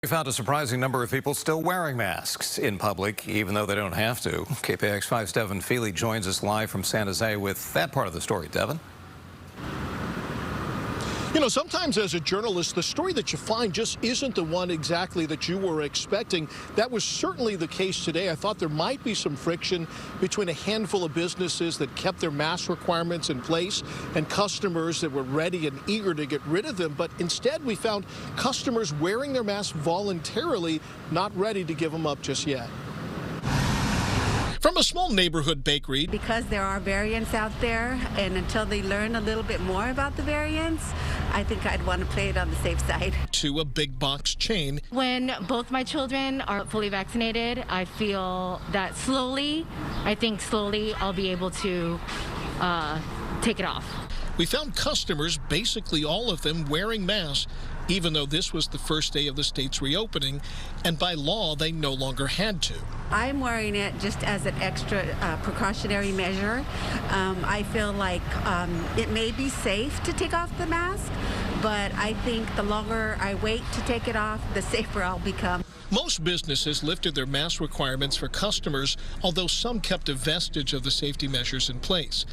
We found a surprising number of people still wearing masks in public, even though they don't have to. KPIX5's Devin Fehely joins us live from San Jose with that part of the story. Devin? You know, sometimes as a journalist, the story that you find just isn't the one exactly that you were expecting. That was certainly the case today. I thought there might be some friction between a handful of businesses that kept their mask requirements in place and customers that were ready and eager to get rid of them. But instead, we found customers wearing their masks voluntarily, not ready to give them up just yet. From a small neighborhood bakery. Because there are variants out there, and until they learn a little bit more about the variants, I think I'd want to play it on the safe side. To a big box chain. When both my children are fully vaccinated, I feel that slowly I'll be able to take it off. We found customers, basically all of them, wearing masks, even though this was the first day of the state's reopening, and by law, they no longer had to. I'm wearing it just as an extra precautionary measure. I feel like it may be safe to take off the mask, but I think the longer I wait to take it off, the safer I'll become. Most businesses lifted their mask requirements for customers, although some kept a vestige of the safety measures in place.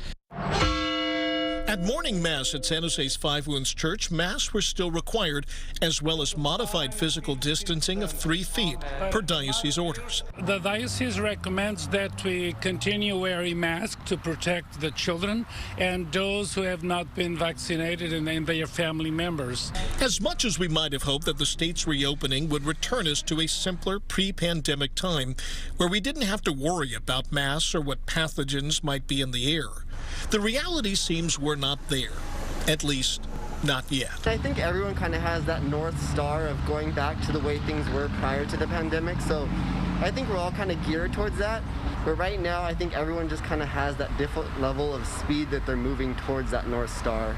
At morning mass at San Jose's Five Wounds Church, masks were still required, as well as modified physical distancing of 3 feet per diocese orders. The diocese recommends that we continue wearing masks to protect the children and those who have not been vaccinated and their family members. As much as we might have hoped that the state's reopening would return us to a simpler pre-pandemic time where we didn't have to worry about masks or what pathogens might be in the air, the reality seems we're not there, at least not yet. I think everyone kind of has that North Star of going back to the way things were prior to the pandemic, so I think we're all kind of geared towards that. But right now, I think everyone just kind of has that different level of speed that they're moving towards that North Star.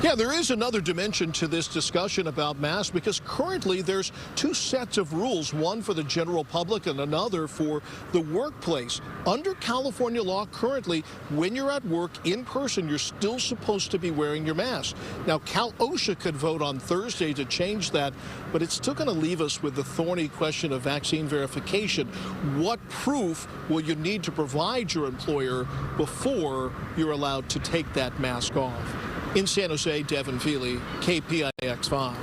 Yeah, there is another dimension to this discussion about masks because currently there's 2 sets of rules, one for the general public and another for the workplace. Under California law currently, when you're at work in person, you're still supposed to be wearing your mask. Now, Cal OSHA could vote on Thursday to change that, but it's still going to leave us with the thorny question of vaccine verification. What proof will you need to provide your employer before you're allowed to take that mask off? In San Jose, Devin Fehely, KPIX5.